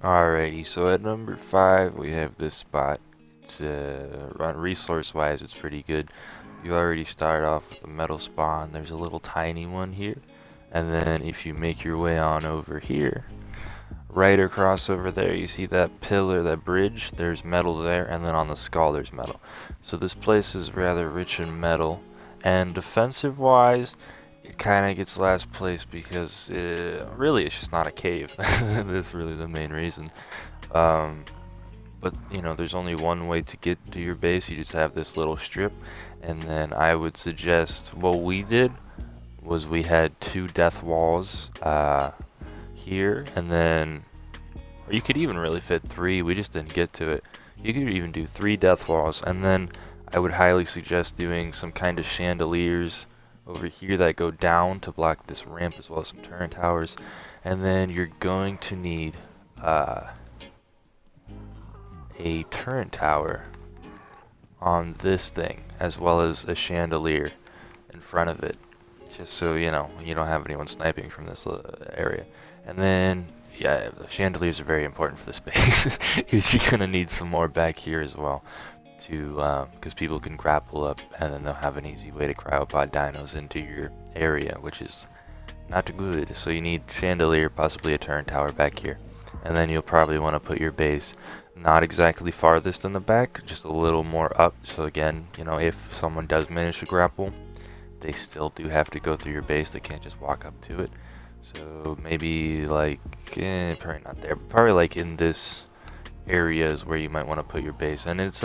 Alrighty, so at number 5 we have this spot. It's resource-wise, it's pretty good. You already start off with a metal spawn. There's a little tiny one here, and then if you make your way on over here, right across over there, you see that pillar, that bridge. There's metal there, and then on the skull there's metal. So this place is rather rich in metal, and defensive-wise, it kind of gets last place because really it's just not a cave. That's really the main reason. Um, but you know, there's only one way to get to your base. You just have this little strip, and then I would suggest what we did was we had 2 death walls here, and then or you could even really fit 3. We just didn't get to it. You could even do 3 death walls, and then I would highly suggest doing some kind of chandeliers over here that go down to block this ramp, as well as some turret towers. And then you're going to need a turret tower on this thing, as well as a chandelier in front of it, just so you know you don't have anyone sniping from this area. And then yeah, the chandeliers are very important for this base because you're gonna need some more back here as well, to because people can grapple up, and then they'll have an easy way to cryopod dinos into your area, which is not good. So you need chandelier, possibly a turret tower back here, and then you'll probably want to put your base not exactly farthest in the back, just a little more up. So again, you know, if someone does manage to grapple, they still do have to go through your base. They can't just walk up to it. So maybe like, probably not there, but probably like in this area is where you might want to put your base. And it's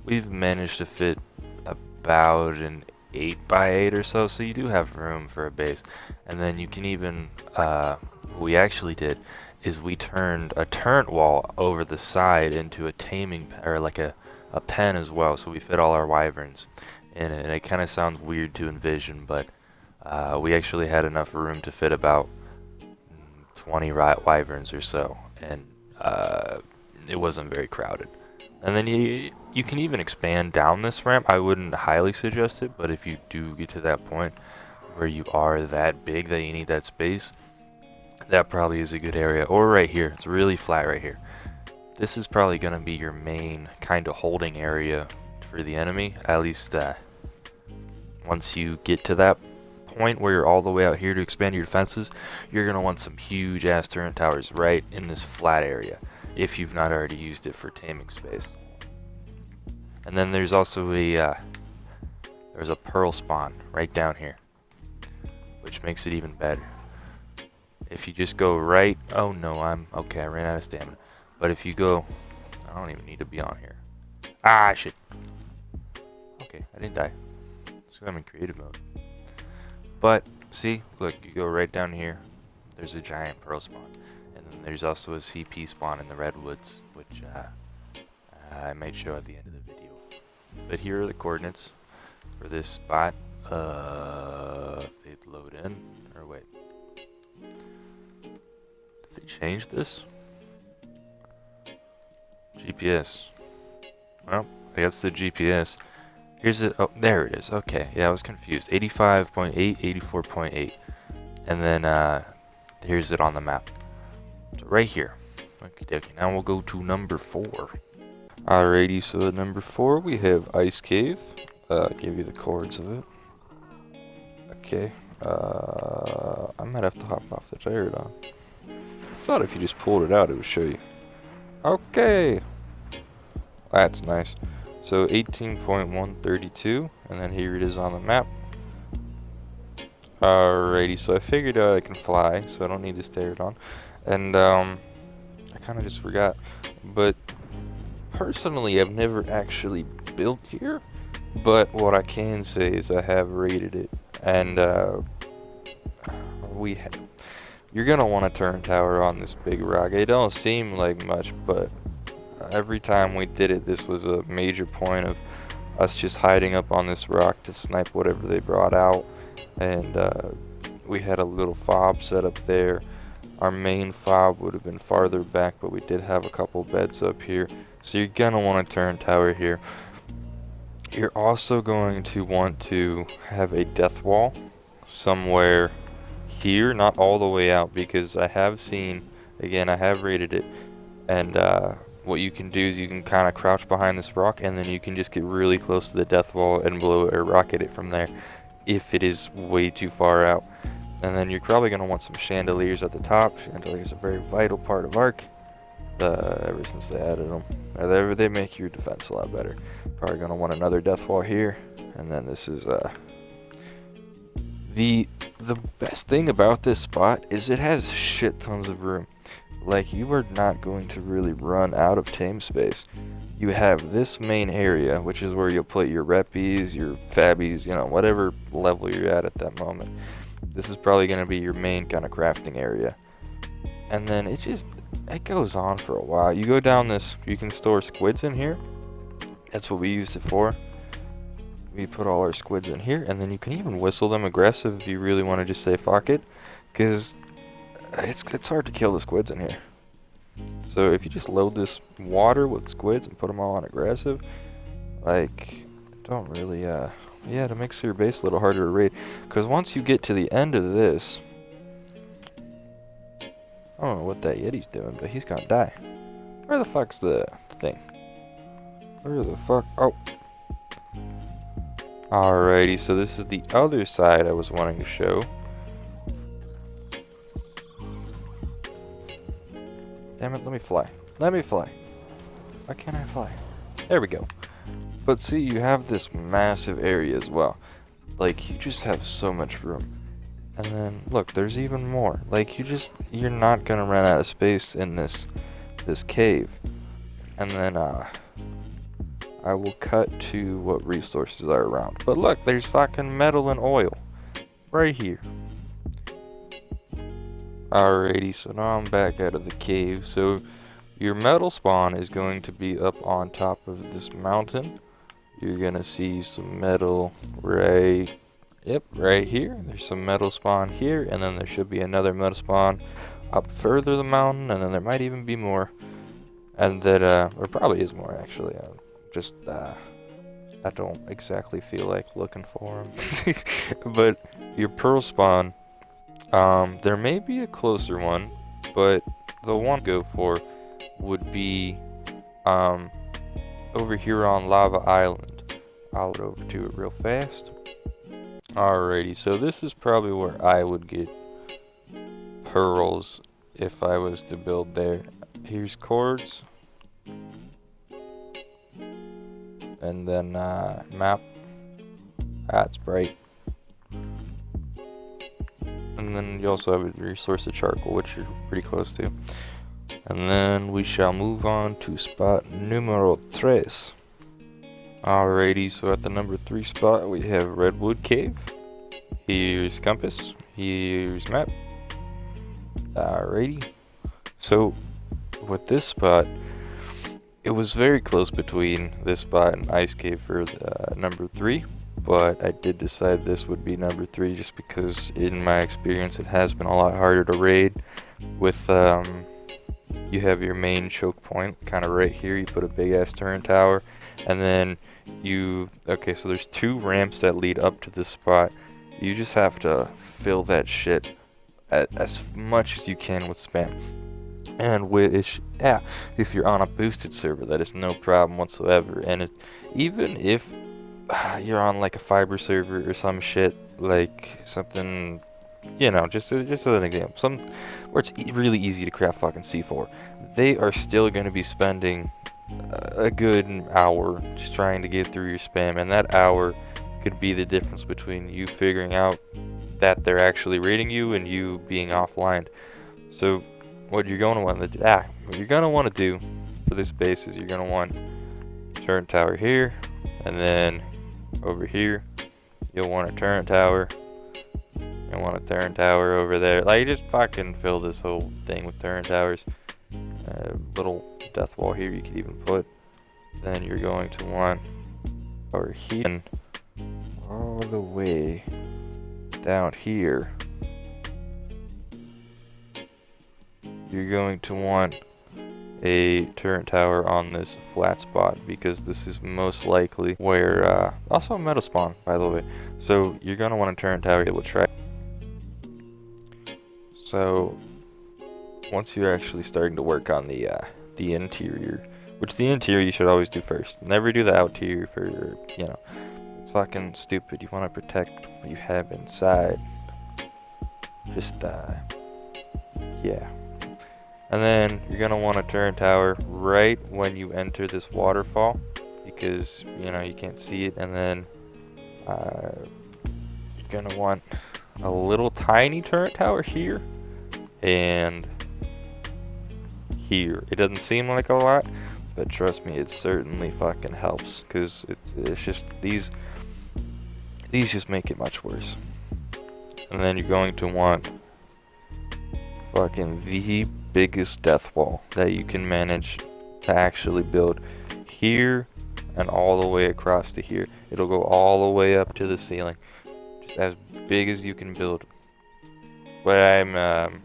we've managed to fit about an 8 by 8 or so, so you do have room for a base. And then you can even what we actually did is we turned a turret wall over the side into a taming or like a pen as well, so we fit all our wyverns in it. And it kind of sounds weird to envision, but we actually had enough room to fit about 20 wyverns or so, and it wasn't very crowded. And then you can even expand down this ramp. I wouldn't highly suggest it, but if you do get to that point where you are that big that you need that space, that probably is a good area. Or right here, it's really flat right here. This is probably going to be your main kind of holding area for the enemy, at least once you get to that point where you're all the way out here to expand your defenses, you're going to want some huge ass turret towers right in this flat area, if you've not already used it for taming space. And then there's also there's a pearl spawn right down here, which makes it even better. If you just go right, oh no, okay, I ran out of stamina. But if you go, I don't even need to be on here. Ah, shit. Okay, I didn't die. So I'm in creative mode. But see, look, you go right down here, there's a giant pearl spawn. And then there's also a CP spawn in the redwoods, which I might show at the end of the video. But here are the coordinates for this spot. If they'd load in, or wait. Did they change this? GPS. Well, I guess the GPS. Here's it. Oh, there it is. Okay, yeah, I was confused. 85.8, 84.8. And then here's it on the map. So right here. Okay, now we'll go to number 4. Alrighty, so at number 4 we have Ice Cave. Give you the chords of it. Okay. I might have to hop off the pterodon. I thought if you just pulled it out it would show you. Okay. That's nice. So 18.132, and then here it is on the map. Alrighty, so I figured out I can fly, so I don't need this pterodon. And I kind of just forgot. But personally, I've never actually built here. But what I can say is I have rated it, and you're gonna want a turret tower on this big rock. It don't seem like much, but every time we did it, this was a major point of us just hiding up on this rock to snipe whatever they brought out. And we had a little fob set up there. Our main fob would have been farther back, but we did have a couple beds up here. So you're gonna want a turret tower here. You're also going to want to have a death wall somewhere here, not all the way out, because I have seen Again, I have rated it, and what you can do is you can kind of crouch behind this rock, and then you can just get really close to the death wall and blow it or rocket it from there if it is way too far out. And then you're probably going to want some chandeliers at the top. Chandeliers are a very vital part of Ark, ever since they added them. They make your defense a lot better. Probably going to want another death wall here, and then this is the best thing about this spot is it has shit tons of room. Like, you are not going to really run out of tame space. You have this main area, which is where you'll put your reppies, your fabbies, you know, whatever level you're at that moment. This is probably going to be your main kind of crafting area. And then it goes on for a while. You go down this, you can store squids in here. That's what we used it for. We put all our squids in here, and then you can even whistle them aggressive if you really want to just say fuck it. Because it's hard to kill the squids in here. So if you just load this water with squids and put them all on aggressive, like, don't really, yeah, it makes your base a little harder to raid. Because once you get to the end of this, I don't know what that Yeti's doing, but he's gonna die. Where the fuck's the thing? Where the fuck? Oh. Alrighty, so this is the other side I was wanting to show. Damn it, let me fly. Let me fly. Why can't I fly? There we go. But see, you have this massive area as well. Like, you just have so much room. And then, look, there's even more. Like, you're not gonna run out of space in this cave. And then, I will cut to what resources are around. But look, there's fucking metal and oil. Right here. Alrighty, so now I'm back out of the cave. So your metal spawn is going to be up on top of this mountain. You're gonna see some metal right here. There's some metal spawn here, and then there should be another metal spawn up further the mountain, and then there might even be more. And that, or probably is more actually. I don't exactly feel like looking for them. But your pearl spawn, there may be a closer one, but the one to go for would be over here on Lava Island. I'll go over to it real fast. Alrighty, so this is probably where I would get pearls if I was to build there. Here's cords. And then map. That's bright. And then you also have a resource of charcoal, which you're pretty close to. And then we shall move on to spot numero 3. Alrighty, so at the number 3 spot we have Redwood Cave. Here's compass. Here's map. Alrighty. So with this spot, it was very close between this spot and Ice Cave for number 3. But I did decide this would be number 3 just because in my experience it has been a lot harder to raid with you have your main choke point kind of right here. You put a big ass turret tower, and then so there's 2 ramps that lead up to this spot. You just have to fill that shit as much as you can with spam. And if you're on a boosted server, that is no problem whatsoever. And even if you're on like a fiber server or some shit, like something, you know, just as an example, where it's really easy to craft fucking C4, they are still going to be spending a good hour just trying to get through your spam, and that hour could be the difference between you figuring out that they're actually raiding you and you being offline. So what you're going to want to do for this base is you're going to want turret tower here, and then over here you'll want a turret tower. You'll want a turret tower over there. Like, just fucking fill this whole thing with turret towers. Little death wall here you could even put. Then you're going to want over here all the way down here. You're going to want a turret tower on this flat spot, because this is most likely where also a metal spawn, by the way. So you're going to want a turret tower that will try. So once you're actually starting to work on the interior, which the interior you should always do first. Never do the outerior for, you know, it's fucking stupid. You want to protect what you have inside. Just, yeah. And then you're gonna want a turret tower right when you enter this waterfall, because, you know, you can't see it. And then you're gonna want a little tiny turret tower here and here. It doesn't seem like a lot, but trust me, it certainly fucking helps, because it's just these just make it much worse. And then you're going to want fucking the biggest death wall that you can manage to actually build here and all the way across to here. It'll go all the way up to the ceiling, just as big as you can build. But I'm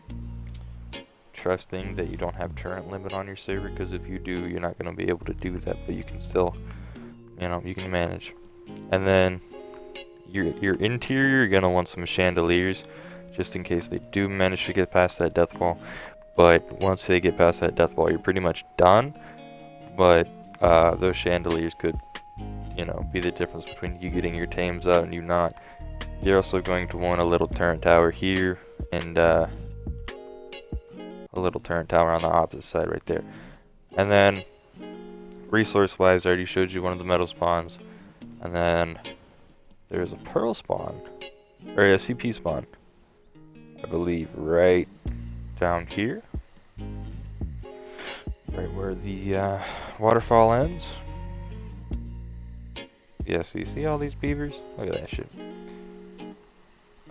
trusting that you don't have turret limit on your server, because if you do, you're not going to be able to do that, but you can still, you know, you can manage. And then your interior, you're going to want some chandeliers, just in case they do manage to get past that death wall. But once they get past that death wall, you're pretty much done. But those chandeliers could, you know, be the difference between you getting your tames out and you not. You're also going to want a little turret tower here, and a little turret tower on the opposite side right there. And then resource wise, I already showed you one of the metal spawns. And then there's a pearl spawn, or a CP spawn, I believe, right down here, right where the waterfall ends. Yeah, so you see all these beavers? Look at that shit.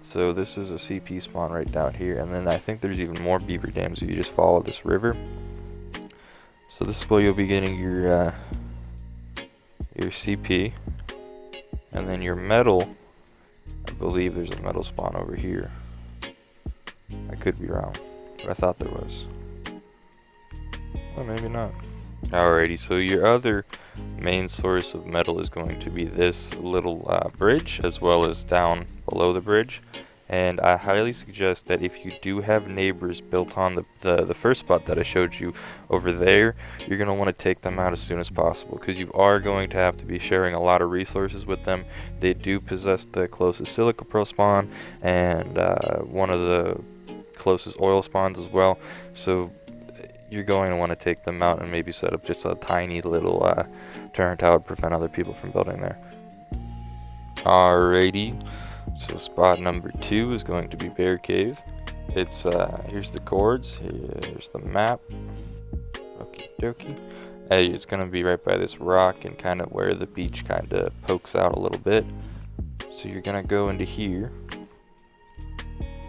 So this is a CP spawn right down here, and then I think there's even more beaver dams if you just follow this river. So this is where you'll be getting your CP, and then your metal. I believe there's a metal spawn over here. I could be wrong, but I thought there was. Well, maybe not. Alrighty, so your other main source of metal is going to be this little bridge, as well as down below the bridge. And I highly suggest that if you do have neighbors built on the first spot that I showed you over there, you're going to want to take them out as soon as possible, because you are going to have to be sharing a lot of resources with them. They do possess the closest silica pearl spawn, and one of the closest oil spawns as well. So you're going to want to take them out and maybe set up just a tiny little turret tower to prevent other people from building there. Alrighty. So spot number 2 is going to be Bear Cave. It's here's the chords, here's the map. Okie dokie. It's gonna be right by this rock and kind of where the beach kind of pokes out a little bit. So you're gonna go into here,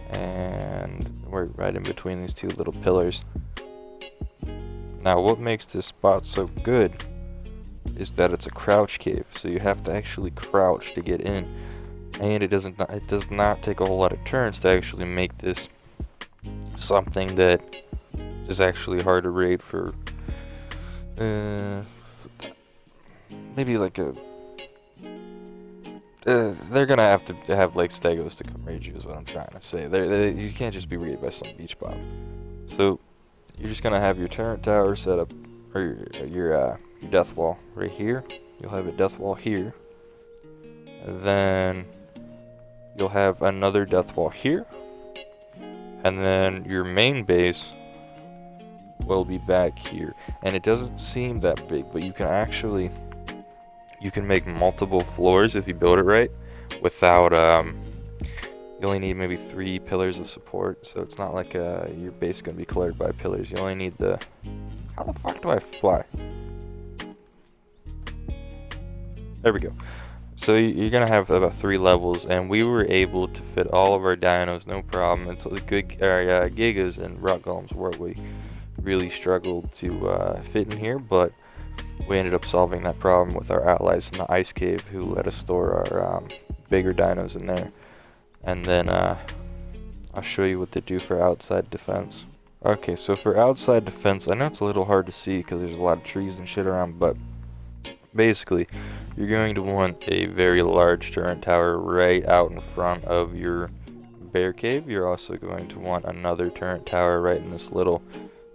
and we're right in between these two little pillars. Now, what makes this spot so good is that it's a crouch cave, so you have to actually crouch to get in. And it does not take a whole lot of turns to actually make this something that is actually hard to raid for. Maybe like a. They're gonna have to have like stegos to come raid you, is what I'm trying to say. You can't just be raided by some beach bomb. So you're just gonna have your turret tower set up, or your death wall right here. You'll have a death wall here. And then you'll have another death wall here, and then your main base will be back here. And it doesn't seem that big, but you can make multiple floors if you build it right, without you only need maybe 3 pillars of support. So it's not like your base is gonna be cluttered by pillars. You only need how the fuck do I fly? There we go. So you're gonna have about 3 levels, and we were able to fit all of our dinos, no problem. And so the good gigas and rock golems where we really struggled to fit in here, but we ended up solving that problem with our allies in the ice cave, who let us store our bigger dinos in there. And then I'll show you what they do for outside defense. Okay, so for outside defense, I know it's a little hard to see because there's a lot of trees and shit around, but basically, you're going to want a very large turret tower right out in front of your bear cave, you're also going to want another turret tower right in this little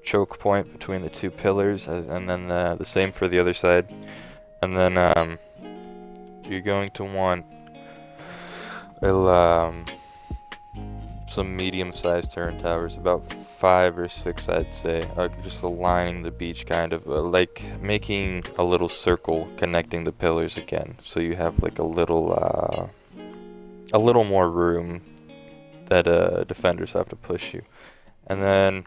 choke point between the two pillars, and then the same for the other side. And then you're going to want some medium-sized turret towers, about 5 or 6 I'd say, just aligning the beach, kind of like making a little circle connecting the pillars again, so you have like a little more room that defenders have to push you. And then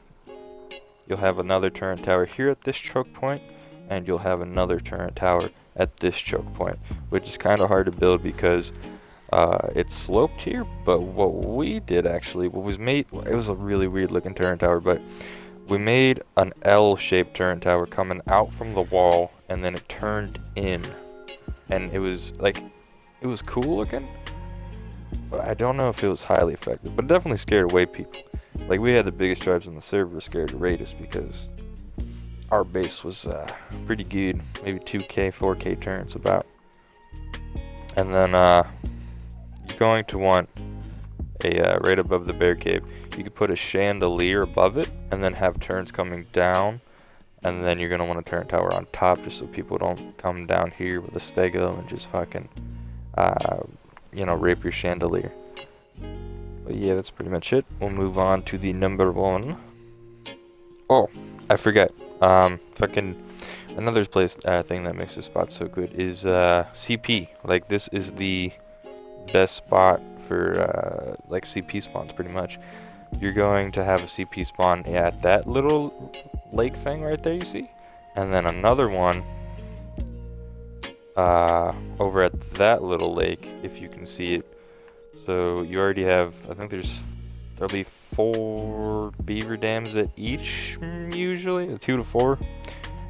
you'll have another turret tower here at this choke point, and you'll have another turret tower at this choke point, which is kind of hard to build because it's sloped here. But what we did actually, what was made, it was a really weird looking turret tower, but we made an L-shaped turret tower coming out from the wall, and then it turned in, and it was like, it was cool looking. But I don't know if it was highly effective, but it definitely scared away people. Like, we had the biggest tribes on the server scared to raid us because our base was pretty good, maybe 2k, 4k turns about. And then you're going to want a right above the bear cave, you could put a chandelier above it and then have turns coming down, and then you're going to want a turret tower on top just so people don't come down here with a stego and just fucking you know, rape your chandelier. But yeah, that's pretty much it. We'll move on to the number 1. Oh, I forgot. Fucking another place thing that makes this spot so good is CP. Like, this is the best spot for like CP spawns, pretty much. You're going to have a CP spawn at that little lake thing right there, you see, and then another one over at that little lake, if you can see it. So you already have, I think there'll be 4 beaver dams at each, usually 2 to 4,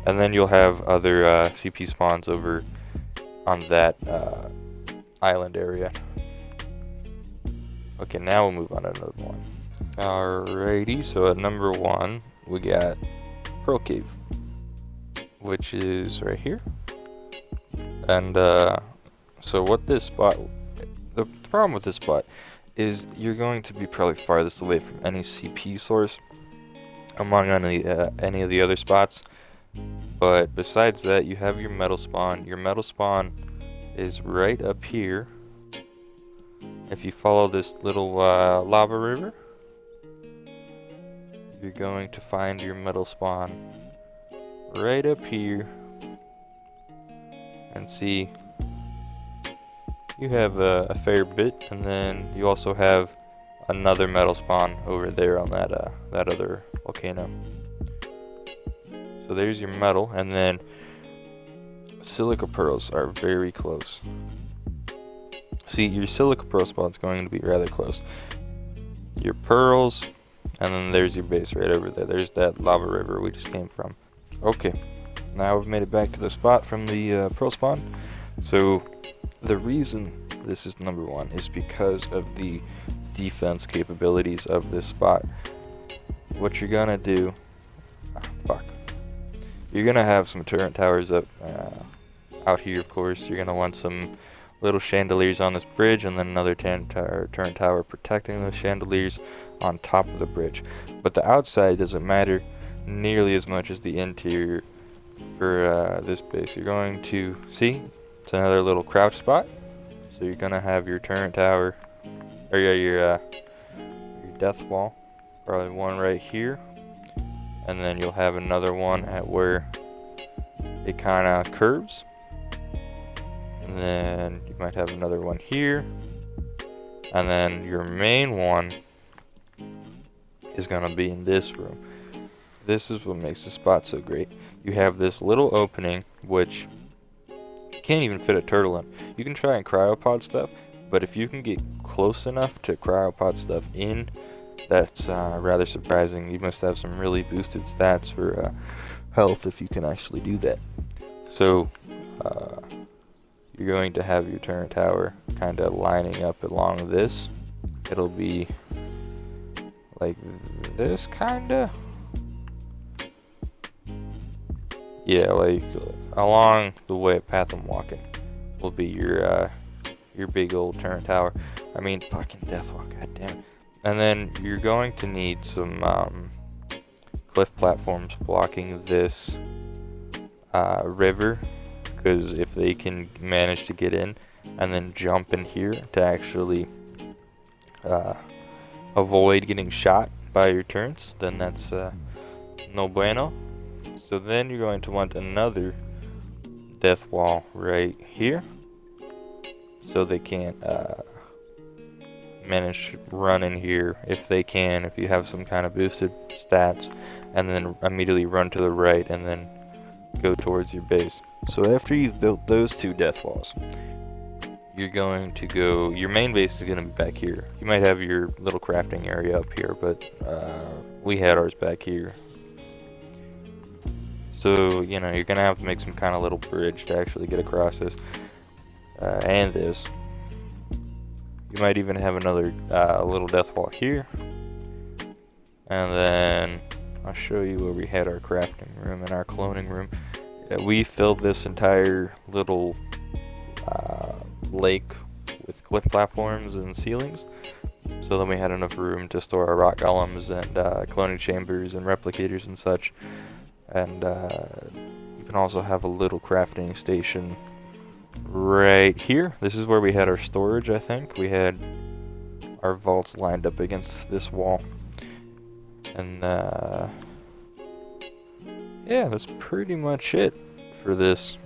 and then you'll have other CP spawns over on that island area. Okay, now we'll move on to another one. Alrighty, so at number 1 we got Pearl Cave, which is right here. And so what this spot, the problem with this spot is you're going to be probably farthest away from any CP source among any of the other spots. But besides that, you have your metal spawn. Your metal spawn is right up here. If you follow this little lava river, you're going to find your metal spawn right up here. And see, you have a fair bit, and then you also have another metal spawn over there on that other volcano. So there's your metal, and then silica pearls are very close. See, your silica pearl spawn is going to be rather close. Your pearls, and then there's your base right over there. There's that lava river we just came from. Okay, now we've made it back to the spot from the pearl spawn. So the reason this is number 1 is because of the defense capabilities of this spot. What you're gonna do, you're gonna have some turret towers up out here, of course. You're gonna want some little chandeliers on this bridge, and then another turret tower protecting those chandeliers on top of the bridge. But the outside doesn't matter nearly as much as the interior for this base. You're going to see it's another little crouch spot. So you're gonna have your turret tower, or your death wall, probably one right here, and then you'll have another one at where it kind of curves. And then you might have another one here, and then your main one is gonna be in this room. This is what makes the spot so great. You have this little opening which you can't even fit a turtle in. You can try and cryopod stuff, but if you can get close enough to cryopod stuff in, that's rather surprising. You must have some really boosted stats for health if you can actually do that. So you're going to have your turret tower kind of lining up along this. It'll be like this, kind of. Yeah, like along the way path I'm walking will be your big old turret tower. I mean, fucking Deathwalk, god damn it. And then you're going to need some cliff platforms blocking this river, because if they can manage to get in and then jump in here to actually avoid getting shot by your turrets, then that's no bueno. So then you're going to want another death wall right here, so they can't manage to run in here if they can, if you have some kind of boosted stats, and then immediately run to the right and then go towards your base. So after you've built those two death walls, you're going to go, your main base is going to be back here. You might have your little crafting area up here, but we had ours back here. So, you know, you're going to have to make some kind of little bridge to actually get across this, and this. You might even have another little death wall here. And then I'll show you where we had our crafting room and our cloning room. We filled this entire little lake with cliff platforms and ceilings, so then we had enough room to store our rock golems and cloning chambers and replicators and such. And you can also have a little crafting station right here. This is where we had our storage, I think. We had our vaults lined up against this wall. And yeah, that's pretty much it for this.